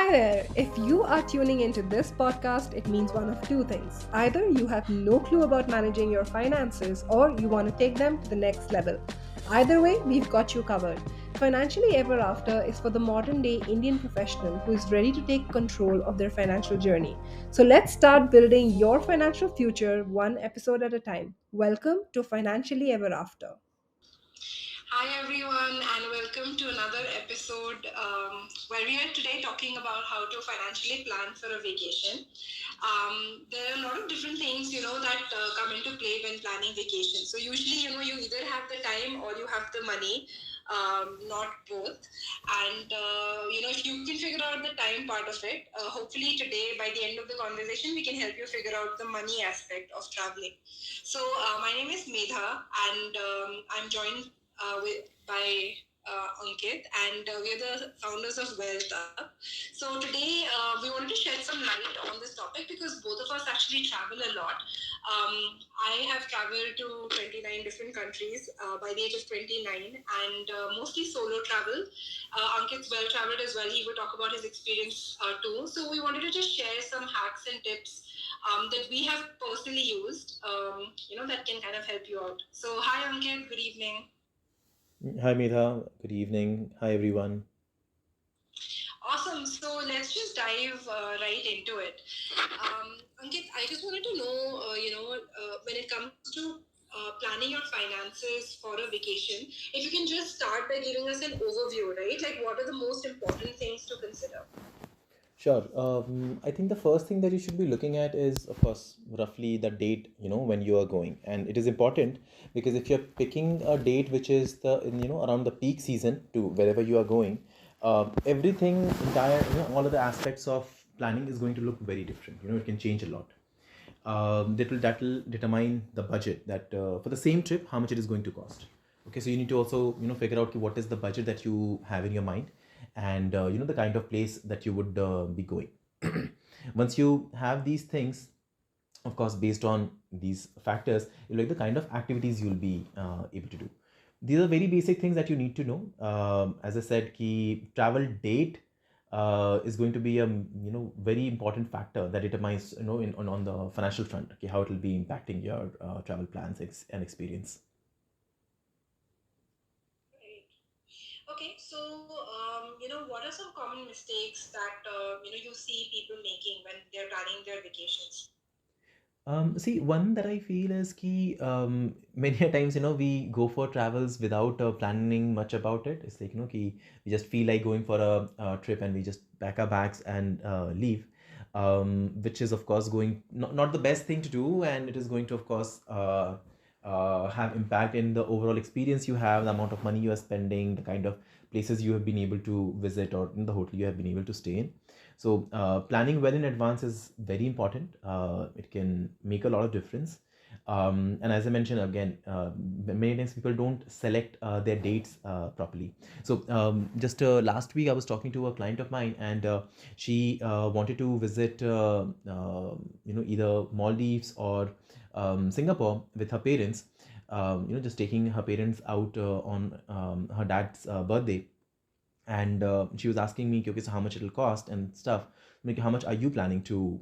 Hi there! If you are tuning into this podcast, it means one of two things. Either you have no clue about managing your finances or you want to take them to the next level. Either way, we've got you covered. Financially Ever After is for the modern day Indian professional who is ready to take control of their financial journey. So let's start building your financial future one episode at a time. Welcome to Financially Ever After. Hi everyone, and welcome to another episode where we are today talking about how to financially plan for a vacation. There are a lot of different things, that come into play when planning vacation. So usually, you either have the time or you have the money, not both. And if you can figure out the time part of it, hopefully today, by the end of the conversation, we can help you figure out the money aspect of traveling. So my name is Medha, and I'm joined by Ankit, and we are the founders of Wealth Up. So today we wanted to shed some light on this topic because both of us actually travel a lot. I have traveled to 29 different countries by the age of 29, and mostly solo travel. Ankit's well traveled as well. He would talk about his experience too. So we wanted to just share some hacks and tips that we have personally used, that can kind of help you out. So hi Ankit, good evening. Hi Medha, good evening. Hi everyone. Awesome. So let's just dive right into it. Ankit, I just wanted to know, when it comes to planning your finances for a vacation, if you can just start by giving us an overview, right? Like, what are the most important things to consider? Sure. I think the first thing that you should be looking at is, of course, roughly the date, when you are going. And it is important because if you're picking a date which is around the peak season to wherever you are going, everything, all of the aspects of planning is going to look very different. It can change a lot. That will determine the budget that for the same trip how much it is going to cost. Okay, so you need to also figure out what is the budget that you have in your mind, and the kind of place that you would be going. Once you have these things, of course, based on these factors, you like the kind of activities you'll be able to do. These are very basic things that you need to know. As I said, key travel date is going to be a very important factor that determines on the financial front, okay, how it will be impacting your travel plans and experience. Right. Okay, so what are some common mistakes that you see people making when they're planning their vacations? See, one that I feel is key. Many a times, we go for travels without planning much about it. It's like, key, we just feel like going for a trip and we just pack our bags and leave, which is, of course, going not the best thing to do. And it is going to, of course, have impact in the overall experience you have, the amount of money you are spending, the kind of places you have been able to visit, or in the hotel you have been able to stay in. So planning well in advance is very important. It can make a lot of difference. And as I mentioned again, many times people don't select their dates properly. So just last week I was talking to a client of mine, and she wanted to visit either Maldives or Singapore with her parents. Just taking her parents out on her dad's birthday, and she was asking me, okay, so how much it'll cost and stuff. Like, how much are you planning to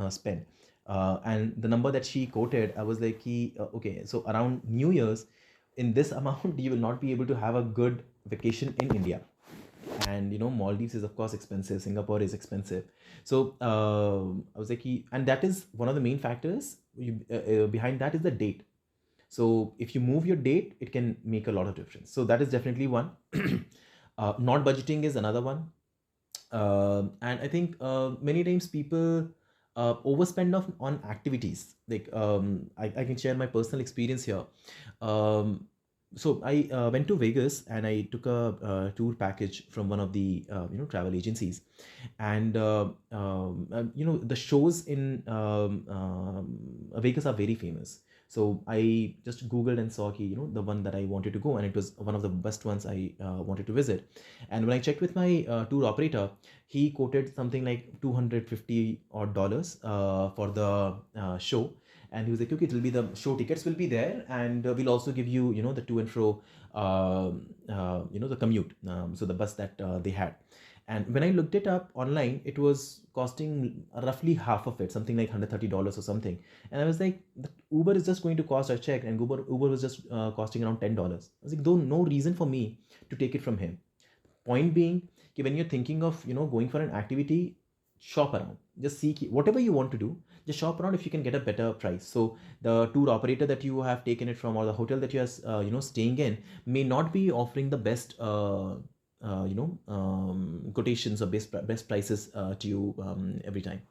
spend? And the number that she quoted, I was like, okay, so around New Year's, in this amount you will not be able to have a good vacation in India. And Maldives is of course expensive, Singapore is expensive. So I was like, and that is one of the main factors behind that is the date. So if you move your date, it can make a lot of difference. So that is definitely one. Not budgeting is another one. And I think many times people overspend on activities. Like I can share my personal experience here. So I went to Vegas and I took a tour package from one of the travel agencies, and the shows in Vegas are very famous. So I just googled and saw the one that I wanted to go, and it was one of the best ones I wanted to visit. And when I checked with my tour operator, he quoted something like 250 odd dollars for the show. And he was like, okay, it will be the show tickets will be there, and we'll also give you the to and fro, the commute, so the bus that they had. And when I looked it up online, it was costing roughly half of it, something like $130 or something. And I was like, the Uber is just going to cost, I checked, and Uber was just costing around $10. I was like, though no reason for me to take it from him. Point being, when you're thinking of going for an activity, shop around, just see whatever you want to do, just shop around if you can get a better price. So the tour operator that you have taken it from, or the hotel that you are staying in, may not be offering the best quotations or best prices to you every time.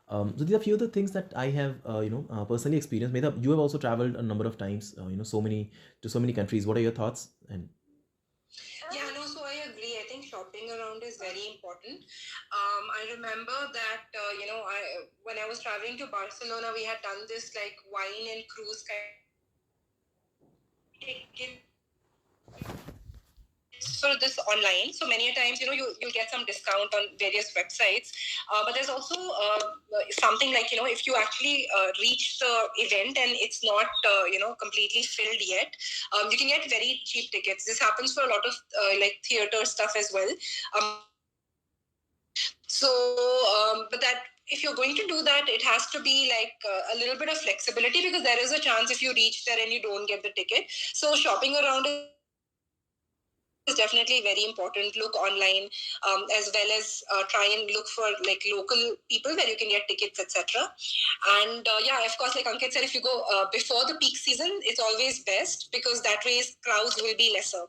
So these are few of the things that I have personally experienced. Medha, you have also traveled a number of times, so many countries. What are your thoughts? And Yeah, no, so I agree. I think shopping around is very important. I remember that, when I was traveling to Barcelona, we had done this like wine and cruise kind of ticket for this online. So many times, you'll get some discount on various websites. But there's also something like, if you actually reach the event and it's not, completely filled yet, you can get very cheap tickets. This happens for a lot of like theater stuff as well. But that if you're going to do that, it has to be like a little bit of flexibility, because there is a chance if you reach there and you don't get the ticket. So shopping around is definitely very important. Look online, as well as try and look for like local people where you can get tickets, etc. And yeah, of course, like Ankit said, if you go before the peak season, it's always best, because that way crowds will be lesser.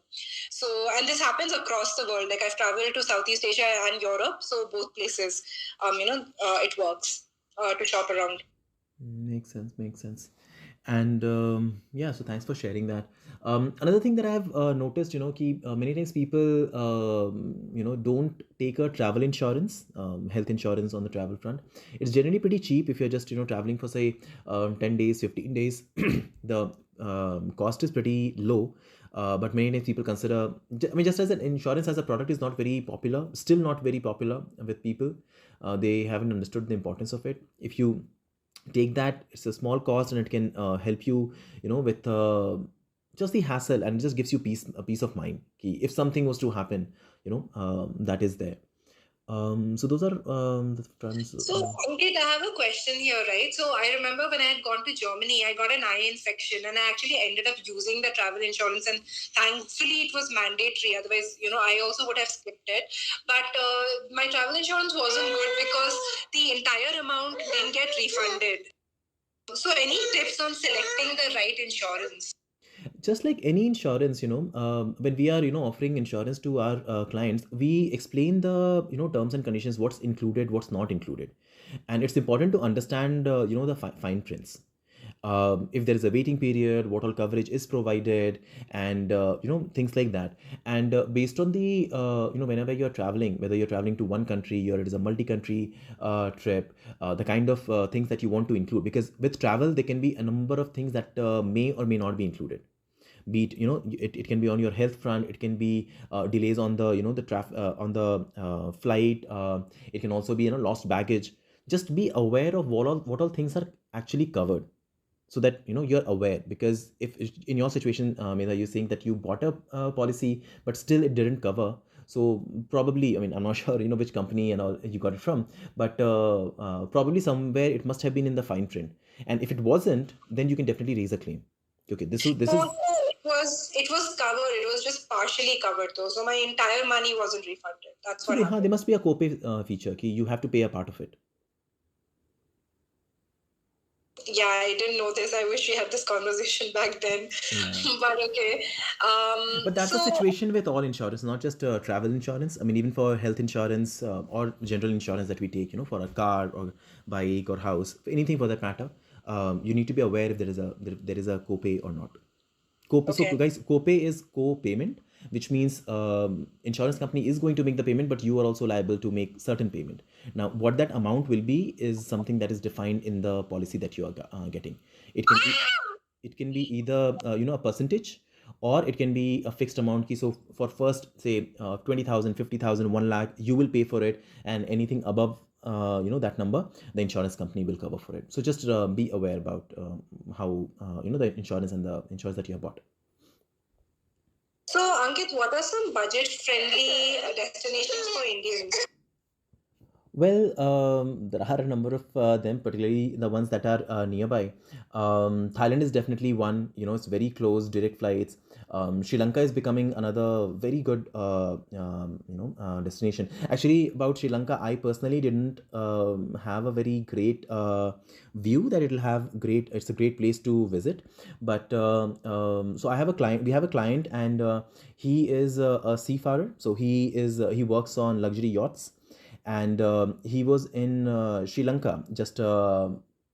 So, and this happens across the world. Like I've traveled to Southeast Asia and Europe, so both places, it works to shop around. makes sense, makes sense. And yeah, so thanks for sharing that. Another thing that I've noticed, many times people, don't take a travel insurance, health insurance on the travel front. It's generally pretty cheap if you're just, traveling for say 10 days, 15 days. The cost is pretty low. But many times people consider, just as an insurance as a product is not very popular, still not very popular with people. They haven't understood the importance of it. If you take that, it's a small cost, and it can help you with just the hassle, and it just gives you a peace of mind. If something was to happen, that is there. So those are the fronts. So, Ankit, I have a question here, right? So, I remember when I had gone to Germany, I got an eye infection, and I actually ended up using the travel insurance, and thankfully it was mandatory. Otherwise, I also would have skipped it. But my travel insurance wasn't good because the entire amount didn't get refunded. So, any tips on selecting the right insurance? Just like any insurance, when we are offering insurance to our clients, we explain the terms and conditions, what's included, what's not included. And it's important to understand the fine prints. If there is a waiting period, what all coverage is provided, and things like that. And based on the whenever you're traveling, whether you're traveling to one country or it is a multi-country trip, the kind of things that you want to include, because with travel there can be a number of things that may or may not be included. Be it it can be on your health front, it can be delays on the on the flight, it can also be lost baggage. Just be aware of what all things are actually covered, so that you're aware. Because if in your situation, Medha, you're saying that you bought a policy but still it didn't cover, so probably, I'm not sure which company and all you got it from, but probably somewhere it must have been in the fine print. And if it wasn't, then you can definitely raise a claim. Okay, this is. It was covered. It was just partially covered though. So my entire money wasn't refunded. That's So what there happened. must be a copay feature. You have to pay a part of it. Yeah, I didn't know this. I wish we had this conversation back then. Yeah. But okay. But that's the So situation with all insurance, not just travel insurance. Even for health insurance or general insurance that we take, for a car or bike or house, for anything for that matter, you need to be aware if there is a copay or not. So okay. guys, copay is co-payment, which means insurance company is going to make the payment, but you are also liable to make certain payment. Now, what that amount will be is something that is defined in the policy that you are getting. It can be either a percentage, or it can be a fixed amount. So for first say 20,000, 50,000, 1 lakh, you will pay for it, and anything above that number, the insurance company will cover for it. So just be aware about how the insurance and the insurance that you have bought. So, Ankit, what are some budget-friendly destinations for Indians? Well, there are a number of them, particularly the ones that are nearby. Thailand is definitely one. It's very close, direct flights. Sri Lanka is becoming another very good, destination. Actually, about Sri Lanka, I personally didn't have a very great view that it'll have great. It's a great place to visit, but so I have a client. We have a client, and he is a seafarer. So he works on luxury yachts, and he was in Sri Lanka just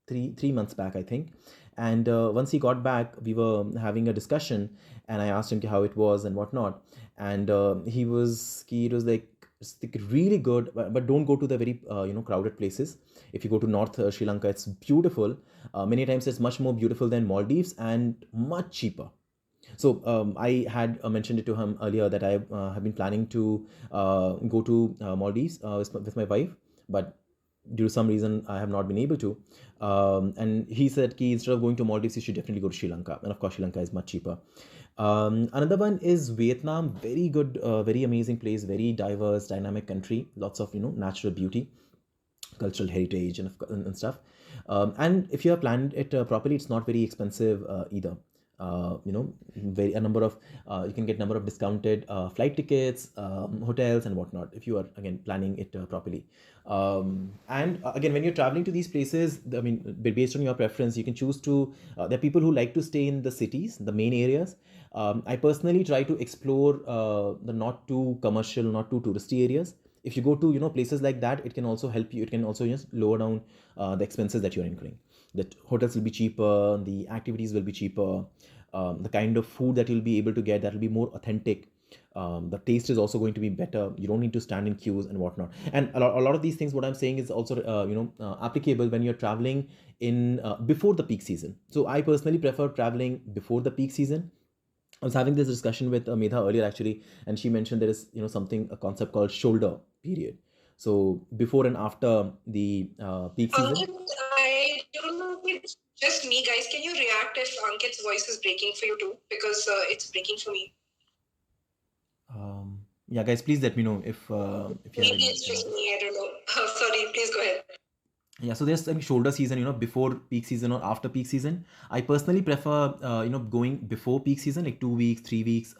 three months back, I think. And once he got back, we were having a discussion, and I asked him how it was and whatnot, and he was like, it's like really good, but don't go to the very crowded places. If you go to North Sri Lanka, it's beautiful. Many times it's much more beautiful than Maldives and much cheaper. So I had mentioned it to him earlier that I have been planning to go to Maldives with my wife, but due to some reason I have not been able to. And he said, "Ki instead of going to Maldives, you should definitely go to Sri Lanka." And of course, Sri Lanka is much cheaper. Another one is Vietnam. Very good, very amazing place. Very diverse, dynamic country. Lots of natural beauty, cultural heritage, and stuff. And if you have planned it properly, it's not very expensive either. Very a number of you can get number of discounted flight tickets, hotels, and whatnot if you are again planning it properly. And again, when you're traveling to these places, I mean, based on your preference, you can choose to. There are people who like to stay in the cities, the main areas. I personally try to explore the not too commercial, not too touristy areas. If you go to places like that, it can also help you. It can also just lower down the expenses that you're incurring. That hotels will be cheaper, the activities will be cheaper, the kind of food that you'll be able to get, that will be more authentic. The taste is also going to be better. You don't need to stand in queues and whatnot. And a lot of these things, what I'm saying, is also applicable when you're traveling in before the peak season. So I personally prefer traveling before the peak season. I was having this discussion with Medha earlier actually, and she mentioned there is something, a concept called shoulder period. So before and after the peak season. Ankit, I don't know if it's just me, guys. Can you react if Ankit's voice is breaking for you too? Because it's breaking for me. Yeah, guys, please let me know if you have Maybe any. it's just me. I don't know. Sorry. Please go ahead. Yeah, so there's shoulder season, before peak season or after peak season. I personally prefer, going before peak season, like 2 weeks, 3 weeks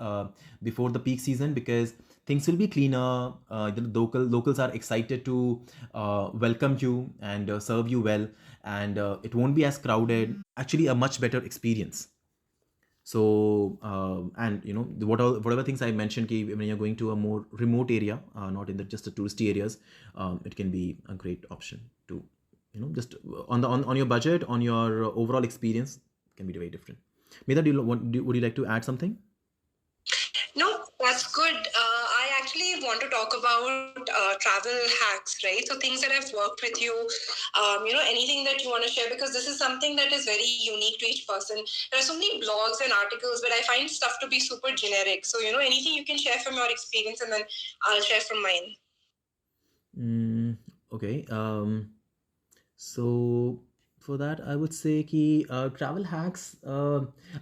before the peak season, because things will be cleaner. The locals are excited to welcome you and serve you well, and it won't be as crowded. Actually, a much better experience. So and whatever things I mentioned, when you're going to a more remote area, not in just the touristy areas, it can be a great option to just on your budget, on your overall experience, can be very different. Medha, would you like to add something? No, that's good. I actually want to talk about travel hacks, right? So things that have worked with you, anything that you want to share, because this is something that is very unique to each person. There are so many blogs and articles, but I find stuff to be super generic. So, anything you can share from your experience, and then I'll share from mine. Okay. So for that, I would say ki travel hacks.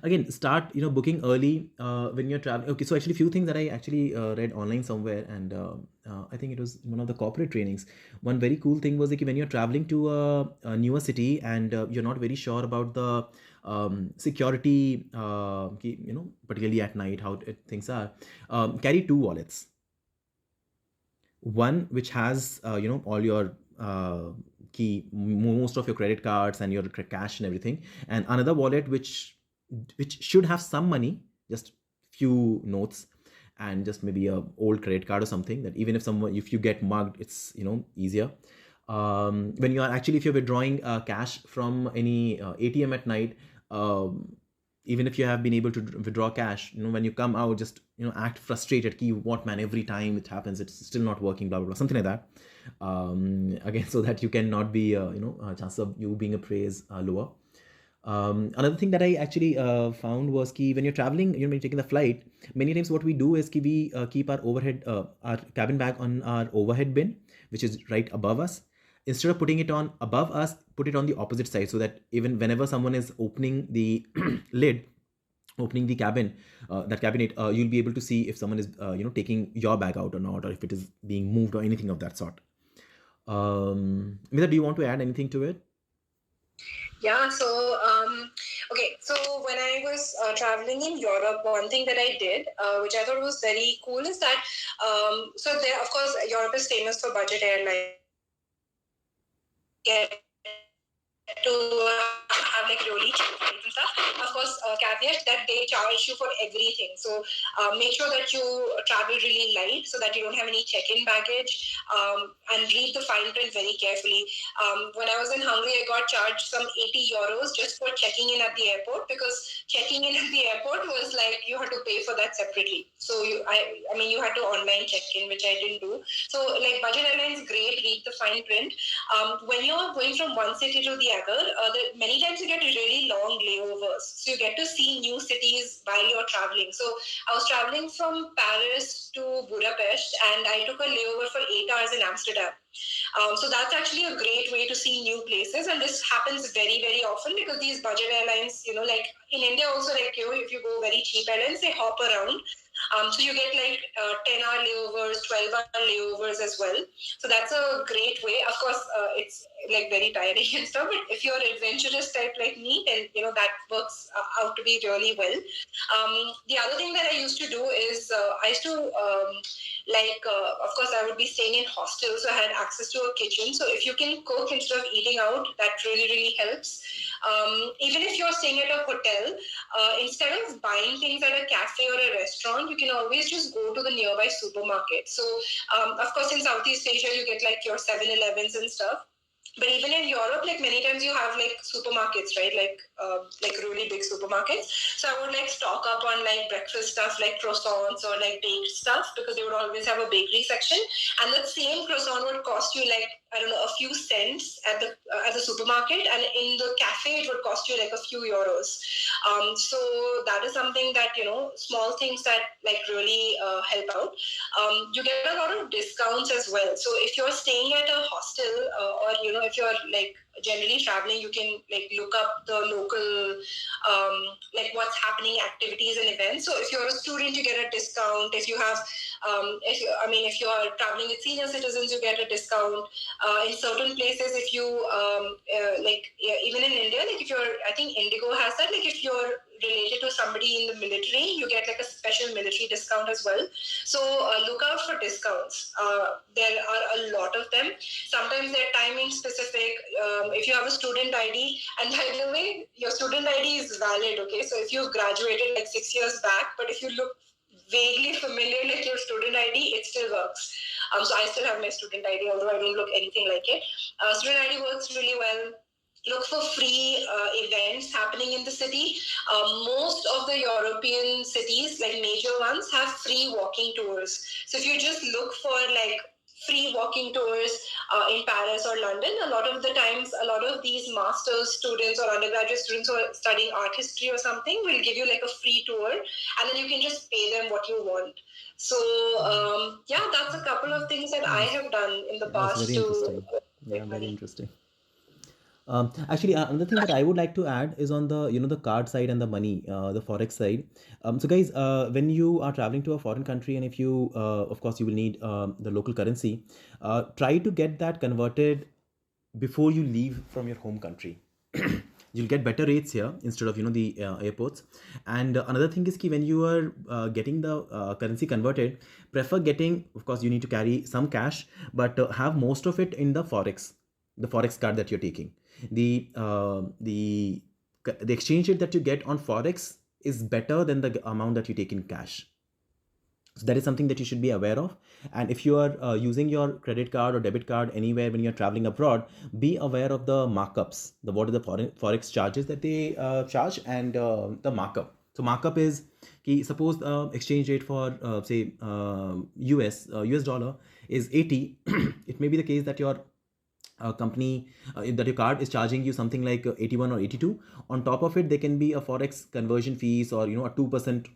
Again, start booking early when you're traveling. Okay, so actually, few things that I actually read online somewhere, and I think it was one of the corporate trainings. One very cool thing was like when you're traveling to a newer city and you're not very sure about the security, particularly at night, how things are. Carry two wallets. One which has all your most of your credit cards and your cash and everything, and another wallet which should have some money, just few notes, and just maybe a old credit card or something, that even if you get mugged, it's easier. When you are actually, if you're withdrawing cash from any ATM at night, even if you have been able to withdraw cash, when you come out, just act frustrated, ki what man, every time it happens, it's still not working, blah blah blah, something like that. Again, so that you cannot be chance of you being appraised lower. Another thing that I actually found was ki when you're traveling, when you're taking the flight, many times what we do is ki we keep our cabin bag on our overhead bin, which is right above us. Instead of putting it on above us, put it on the opposite side, so that even whenever someone is opening the lid, opening the cabin, that cabinet, you'll be able to see if someone is taking your bag out or not, or if it is being moved or anything of that sort. Mida, do you want to add anything to it? Yeah, so okay, so when I was traveling in Europe, one thing that I did, which I thought was very cool, is that so there, of course, Europe is famous for budget airlines. Get to have like really cheap flights and stuff. Of course, caveat that they charge you for everything. So make sure that you travel really light so that you don't have any check-in baggage, and read the fine print very carefully. When I was in Hungary, I got charged some 80 euros just for checking in at the airport, because checking in at the airport was like you had to pay for that separately. So I mean, you had to online check-in, which I didn't do. So like budget airlines, great, read the fine print. When you're going from one city to the other, many times you get really long layovers. So you get to see new cities while you're traveling. So I was traveling from Paris to Budapest, and I took a layover for 8 hours in Amsterdam. So that's actually a great way to see new places, and this happens very, very often because these budget airlines, like in India also, like if you go very cheap airlines, they hop around. So you get like 10-hour layovers, 12-hour layovers as well. So that's a great way. Of course, it's like very tiring and stuff, but if you're adventurous type like me, then that works out to be really well. The other thing that I used to do is I used to of course, I would be staying in hostels, so I had access to a kitchen. So if you can cook instead of eating out, that really, really helps. Even if you're staying at a hotel, instead of buying things at a cafe or a restaurant, you can always just go to the nearby supermarket. So, of course, in Southeast Asia, you get like your 7-Elevens and stuff. But even in Europe, like many times you have like supermarkets, right? Like really big supermarkets. So I would like stock up on like breakfast stuff, like croissants or like baked stuff, because they would always have a bakery section. And that same croissant would cost you like, I don't know, a few cents at the supermarket, and in the cafe it would cost you like a few euros. So that is something that small things that like really help out. You get a lot of discounts as well. So if you're staying at a hostel, or if you're like generally traveling, you can like look up the local like what's happening, activities and events. So if you're a student, you get a discount. If you have if you're traveling with senior citizens, you get a discount. In certain places, if you even in India, like if you're, I think Indigo has that, like if you're related to somebody in the military, you get like a special military discount as well. So look out for discounts. There are a lot of them. Sometimes they're timing specific. If you have a student ID, and by the way, your student ID is valid, okay? So if you've graduated like 6 years back, but if you look vaguely familiar like your student ID, it still works. So I still have my student ID, although I don't look anything like it. Student ID works really well. Look for free events happening in the city. Most of the European cities, like major ones, have free walking tours. So if you just look for like free walking tours in Paris or London, a lot of the times, a lot of these master's students or undergraduate students who are studying art history or something will give you like a free tour, and then you can just pay them what you want. So that's a couple of things that I Nice. have done in the Nice, past very to interesting. Yeah, save very money. interesting. Actually, another thing that I would like to add is on the the card side and the money, the forex side. So guys, when you are traveling to a foreign country, and if you, of course, you will need the local currency, try to get that converted before you leave from your home country. You'll get better rates here instead of the airports. And another thing is when you are getting the currency converted, prefer getting, of course, you need to carry some cash, but have most of it in the forex card that you're taking. The exchange rate that you get on forex is better than the amount that you take in cash. So that is something that you should be aware of. And if you are using your credit card or debit card anywhere when you're traveling abroad, be aware of the markups, the what are the forex charges that they charge, and the markup. So markup is suppose the exchange rate for say US dollar is 80. It may be the case that your company that your card is charging you something like 81 or 82. On top of it, there can be a forex conversion fees, or a 2%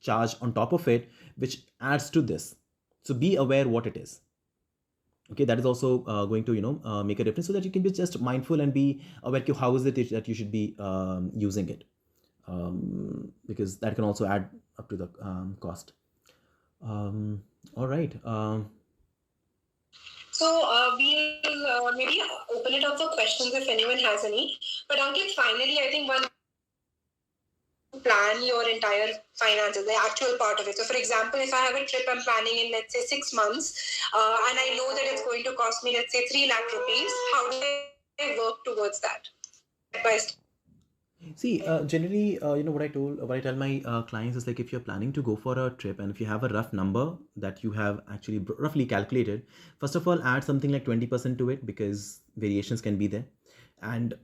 charge on top of it, which adds to this. So be aware what it is. Okay, that is also going to make a difference, so that you can be just mindful and be aware how is it that you should be using it. because that can also add up to the cost. All right. So we'll maybe open it up for questions if anyone has any. But Ankit, finally, I think one plan your entire finances, the actual part of it. So, for example, if I have a trip I'm planning in, let's say, 6 months, and I know that it's going to cost me, let's say, 3 lakh rupees, how do I work towards that? By See, generally, what I tell my clients is like if you're planning to go for a trip and if you have a rough number that you have actually roughly calculated, first of all, add something like 20% to it because variations can be there. And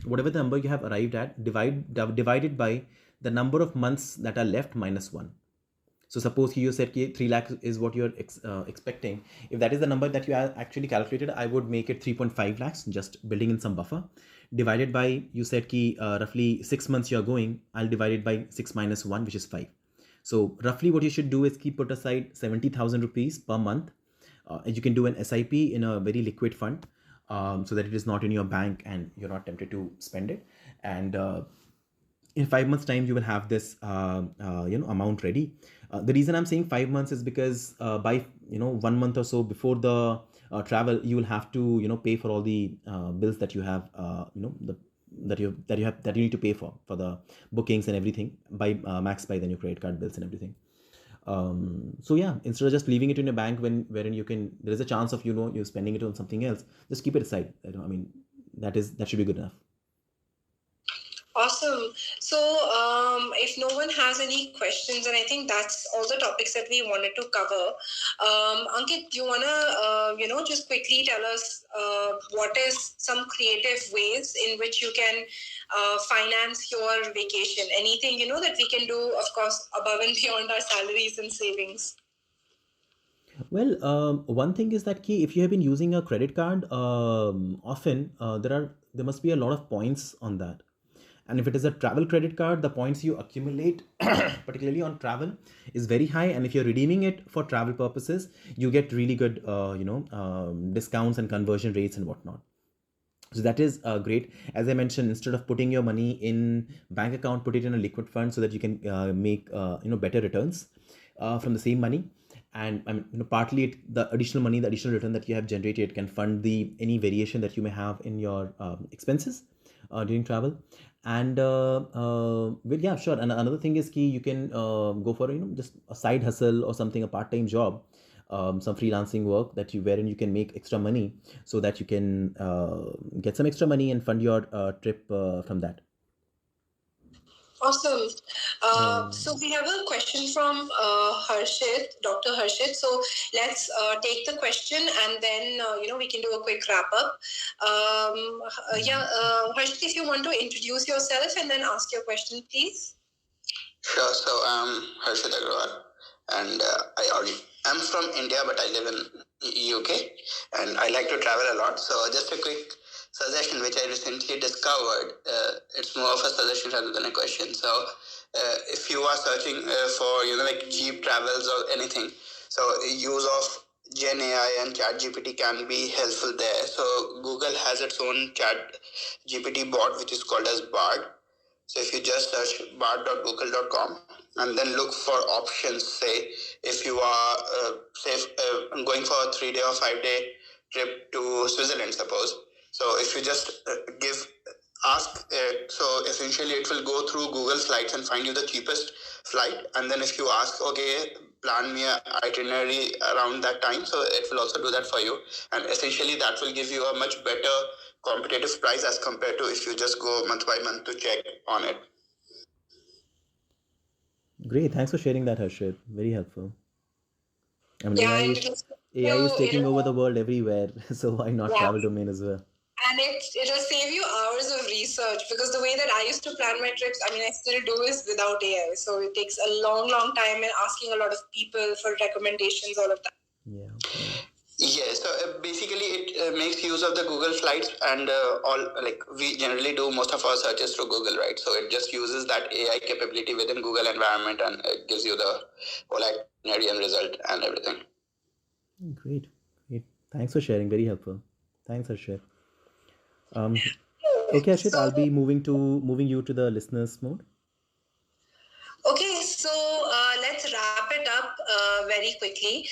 whatever the number you have arrived at, divide it by the number of months that are left minus one. So suppose you said 3 lakhs is what you're expecting. If that is the number that you actually calculated, I would make it 3.5 lakhs, just building in some buffer. Divided by, you said roughly 6 months you're going, I'll divide it by 6 minus 1, which is 5. So roughly what you should do is put aside 70,000 rupees per month. And you can do an SIP in a very liquid fund, so that it is not in your bank and you're not tempted to spend it. And in 5 months time you will have this amount ready. The reason I'm saying 5 months is because by 1 month or so before the travel, you will have to pay for all the bills that you have, the that you need to pay for the bookings and everything by max by then your credit card bills and everything. So yeah, instead of just leaving it in your bank wherein there is a chance of you spending it on something else, just keep it aside. I mean, that should be good enough. Awesome. So, if no one has any questions, and I think that's all the topics that we wanted to cover. Ankit, do you wanna, just quickly tell us what is some creative ways in which you can finance your vacation? Anything that we can do, of course, above and beyond our salaries and savings. Well, one thing is that if you have been using a credit card often, there must be a lot of points on that. And if it is a travel credit card, the points you accumulate, particularly on travel, is very high. And if you're redeeming it for travel purposes, you get really good, discounts and conversion rates and whatnot. So that is great. As I mentioned, instead of putting your money in bank account, put it in a liquid fund so that you can make better returns from the same money. And I mean, partly the additional money, the additional return that you have generated can fund any variation that you may have in your expenses during travel. And well, yeah, sure. And another thing is key, you can go for just a side hustle or something, a part-time job, some freelancing work wherein you can make extra money so that you can get some extra money and fund your trip from that. Awesome. So we have a question from Harshit, Dr. Harshit. So let's take the question and then we can do a quick wrap up. Harshit, if you want to introduce yourself and then ask your question, please. Sure. So I'm Harshit Agrawal, and I'm from India, but I live in UK, and I like to travel a lot. So just a quick suggestion, which I recently discovered. It's more of a suggestion rather than a question. So if you are searching for like cheap travels or anything, so use of Gen AI and Chat GPT can be helpful there. So Google has its own Chat GPT bot, which is called as Bard. So if you just search bard.google.com and then look for options, say if you are going for a 3-day or 5-day trip to Switzerland, suppose. So if you just ask, so essentially it will go through Google Slides and find you the cheapest flight. And then if you ask, okay, plan me an itinerary around that time, so it will also do that for you. And essentially that will give you a much better competitive price as compared to if you just go month by month to check on it. Great, thanks for sharing that, Harshit. Very helpful. I mean, Yeah, AI is taking over the world everywhere, so why not travel domain as well? And it'll save you hours of research, because the way that I used to plan my trips, I mean, I still do, is without AI. So it takes a long, long time and asking a lot of people for recommendations, all of that. Yeah, so basically it makes use of the Google Slides, and we generally do most of our searches through Google, right? So it just uses that AI capability within Google environment, and it gives you the whole itinerary and result and everything. Great. Thanks for sharing. Very helpful. Thanks, Harshit. Okay, Harshit, I'll be moving you to the listeners mode. very quickly.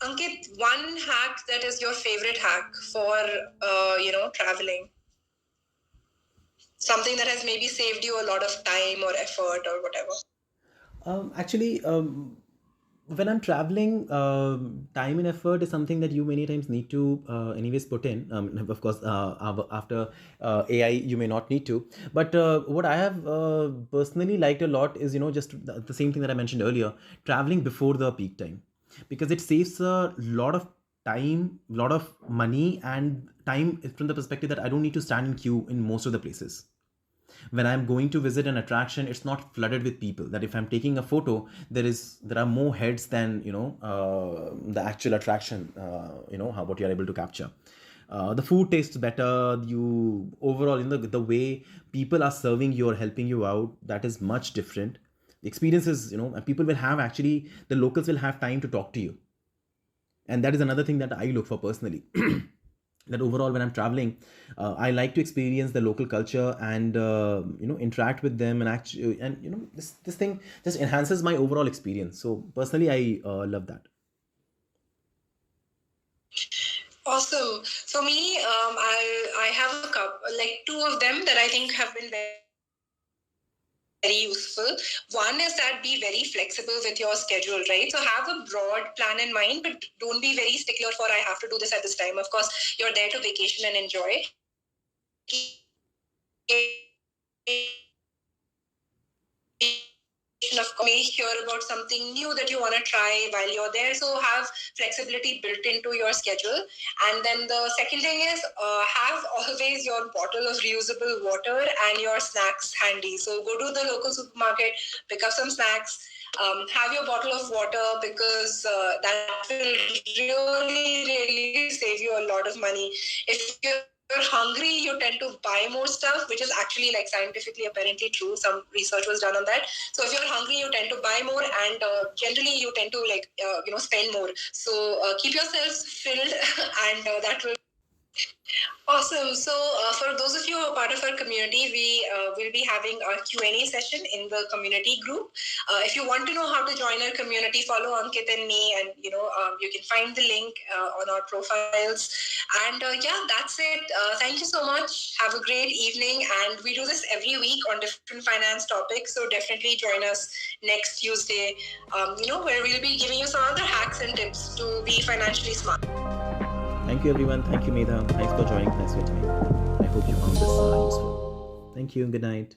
Ankit, one hack that is your favorite hack for traveling. Something that has maybe saved you a lot of time or effort or whatever. Actually, when I'm traveling, time and effort is something that you many times need to anyways put in. Of course, after AI, you may not need to. But what I have personally liked a lot is, just the same thing that I mentioned earlier, traveling before the peak time, because it saves a lot of time, lot of money, and time from the perspective that I don't need to stand in queue in most of the places. When I'm going to visit an attraction, it's not flooded with people, that if I'm taking a photo, there are more heads than the actual attraction, how what you're able to capture. The food tastes better. You overall, the way people are serving you or helping you out, that is much different. The experience is, and people will have, actually the locals will have time to talk to you, and that is another thing that I look for personally. That overall, when I'm traveling, I like to experience the local culture and interact with them, and actually, and this thing just enhances my overall experience. So personally, I love that. Awesome. For me, I have a couple, like two of them that I think have been very useful. One is that be very flexible with your schedule, right? So have a broad plan in mind, but don't be very stickler for I have to do this at this time. Of course, you're there to vacation and enjoy. Of course, may hear about something new that you want to try while you're there. So have flexibility built into your schedule. And then the second thing is have always your bottle of reusable water and your snacks handy. So go to the local supermarket, pick up some snacks, have your bottle of water, because that will really, really save you a lot of money. If you're hungry, you tend to buy more stuff, which is actually like scientifically apparently true. Some research was done on that. So if you're hungry, you tend to buy more, and generally you tend to spend more. So keep yourselves filled, and that will. Awesome. So for those of you who are part of our community, we will be having our Q&A session in the community group. If you want to know how to join our community, follow Ankit and me, and you can find the link on our profiles. And that's it. Thank you so much. Have a great evening. And we do this every week on different finance topics. So definitely join us next Tuesday, where we'll be giving you some other hacks and tips to be financially smart. Thank you, everyone. Thank you, Medha. Thanks for joining. Thanks for your time. I hope you found this useful. Thank you. Good night.